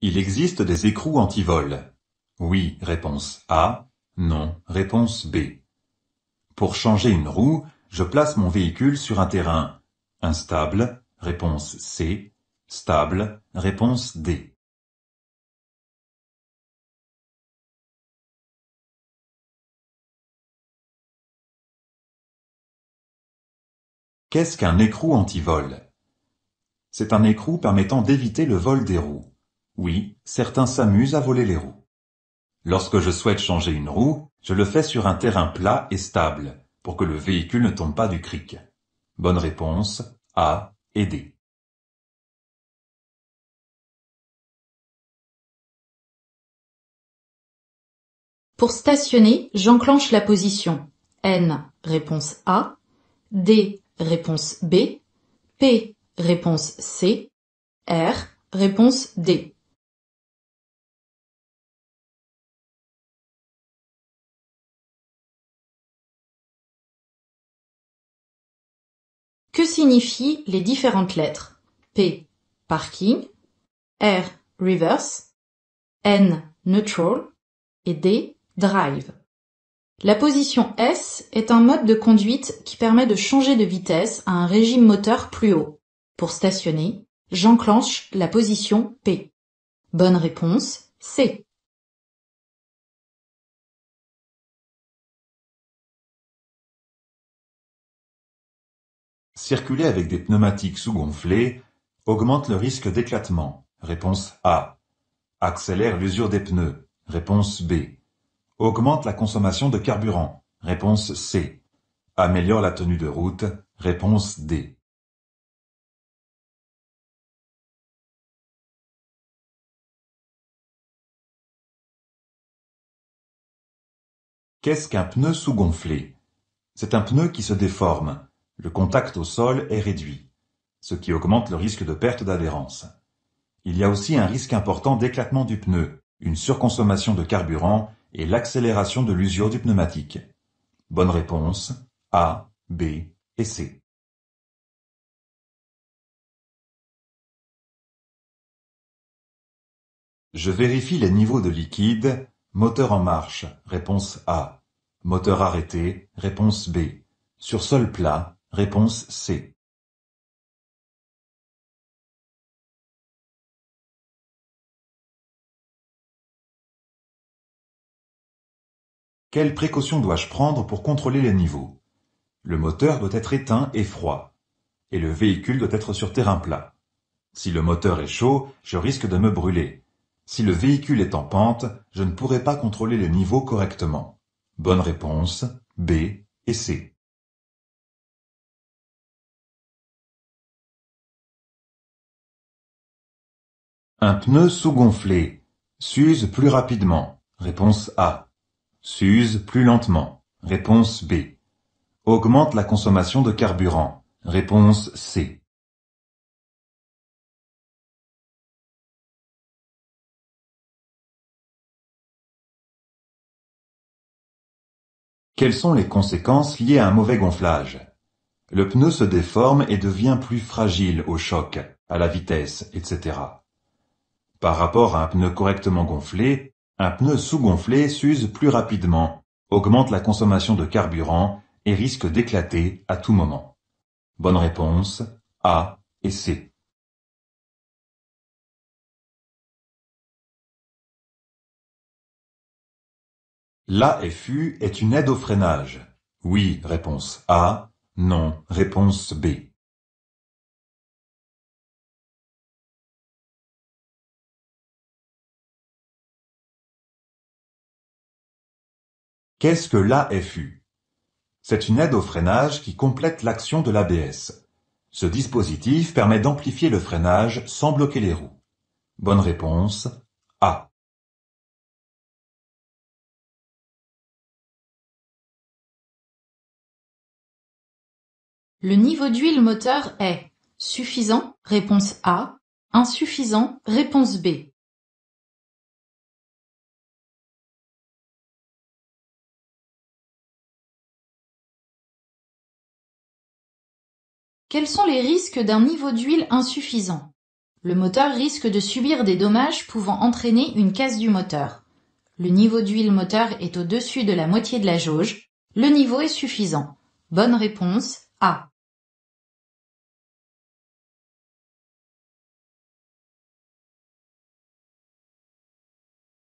Il existe des écrous anti-vol. Oui, réponse A. Non, réponse B. Pour changer une roue, je place mon véhicule sur un terrain instable, réponse C. Stable, réponse D. Qu'est-ce qu'un écrou anti-vol? C'est un écrou permettant d'éviter le vol des roues. Oui, certains s'amusent à voler les roues. Lorsque je souhaite changer une roue, je le fais sur un terrain plat et stable, pour que le véhicule ne tombe pas du cric. Bonne réponse, A et D. Pour stationner, j'enclenche la position N, réponse A, D, réponse B, P, réponse C, R, réponse D. Que signifient les différentes lettres? P, parking, R, reverse, N, neutral et D, drive. La position S est un mode de conduite qui permet de changer de vitesse à un régime moteur plus haut. Pour stationner, j'enclenche la position P. Bonne réponse, C. Circuler avec des pneumatiques sous-gonflés augmente le risque d'éclatement. Réponse A. Accélère l'usure des pneus. Réponse B. Augmente la consommation de carburant. Réponse C. Améliore la tenue de route. Réponse D. Qu'est-ce qu'un pneu sous-gonflé? C'est un pneu qui se déforme. Le contact au sol est réduit, ce qui augmente le risque de perte d'adhérence. Il y a aussi un risque important d'éclatement du pneu, une surconsommation de carburant et l'accélération de l'usure du pneumatique. Bonne réponse, A, B et C. Je vérifie les niveaux de liquide. Moteur en marche, réponse A. Moteur arrêté, réponse B. Sur sol plat, réponse C. Quelles précautions dois-je prendre pour contrôler les niveaux? Le moteur doit être éteint et froid, et le véhicule doit être sur terrain plat. Si le moteur est chaud, je risque de me brûler. Si le véhicule est en pente, je ne pourrai pas contrôler les niveaux correctement. Bonne réponse, B et C. Un pneu sous-gonflé s'use plus rapidement. Réponse A. S'use plus lentement. Réponse B. Augmente la consommation de carburant. Réponse C. Quelles sont les conséquences liées à un mauvais gonflage? Le pneu se déforme et devient plus fragile au choc, à la vitesse, etc. Par rapport à un pneu correctement gonflé, un pneu sous-gonflé s'use plus rapidement, augmente la consommation de carburant et risque d'éclater à tout moment. Bonne réponse, A et C. L'AFU est une aide au freinage. Oui, réponse A. Non, réponse B. Qu'est-ce que l'AFU? C'est une aide au freinage qui complète l'action de l'ABS. Ce dispositif permet d'amplifier le freinage sans bloquer les roues. Bonne réponse, A. Le niveau d'huile moteur est suffisant, réponse A, insuffisant, réponse B. Quels sont les risques d'un niveau d'huile insuffisant? Le moteur risque de subir des dommages pouvant entraîner une casse du moteur. Le niveau d'huile moteur est au-dessus de la moitié de la jauge. Le niveau est suffisant. Bonne réponse A.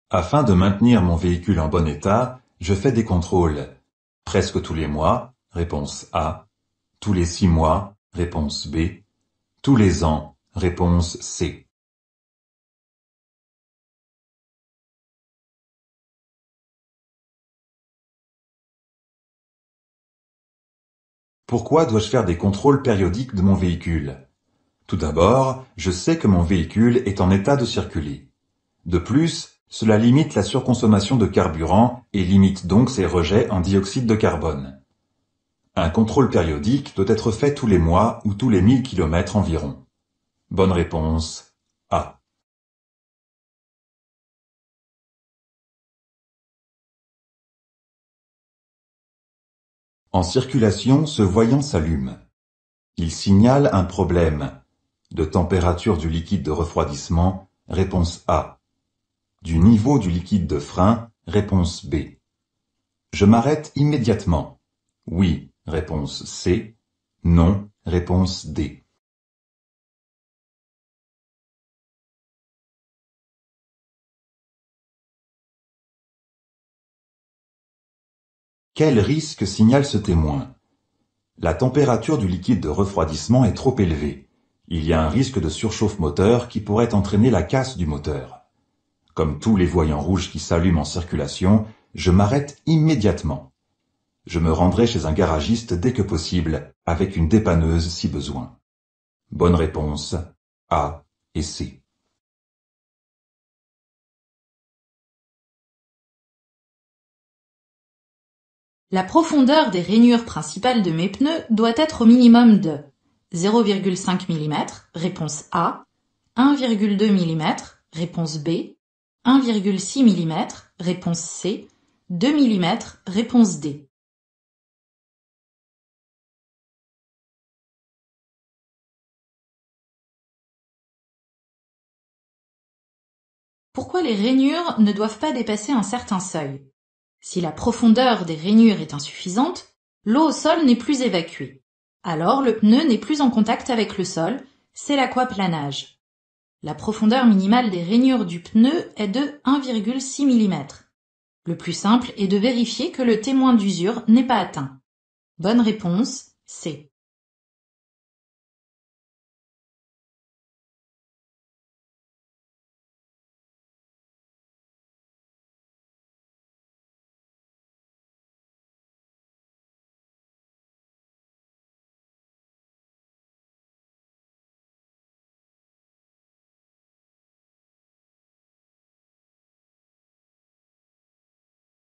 Afin de maintenir mon véhicule en bon état, je fais des contrôles. Presque tous les mois, réponse A. Tous les 6 mois, réponse B. Tous les ans, réponse C. Pourquoi dois-je faire des contrôles périodiques de mon véhicule? Tout d'abord, je sais que mon véhicule est en état de circuler. De plus, cela limite la surconsommation de carburant et limite donc ses rejets en dioxyde de carbone. Un contrôle périodique doit être fait tous les mois ou tous les 1000 km environ. Bonne réponse A. En circulation, ce voyant s'allume. Il signale un problème. De température du liquide de refroidissement, réponse A. Du niveau du liquide de frein, réponse B. Je m'arrête immédiatement. Oui, réponse C. Non, réponse D. Quel risque signale ce témoin? La température du liquide de refroidissement est trop élevée. Il y a un risque de surchauffe moteur qui pourrait entraîner la casse du moteur. Comme tous les voyants rouges qui s'allument en circulation, je m'arrête immédiatement. Je me rendrai chez un garagiste dès que possible, avec une dépanneuse si besoin. Bonne réponse A et C. La profondeur des rainures principales de mes pneus doit être au minimum de 0,5 mm, réponse A, 1,2 mm, réponse B, 1,6 mm, réponse C, 2 mm, réponse D. Pourquoi les rainures ne doivent pas dépasser un certain seuil? Si la profondeur des rainures est insuffisante, l'eau au sol n'est plus évacuée. Alors le pneu n'est plus en contact avec le sol, c'est l'aquaplanage. La profondeur minimale des rainures du pneu est de 1,6 mm. Le plus simple est de vérifier que le témoin d'usure n'est pas atteint. Bonne réponse, C.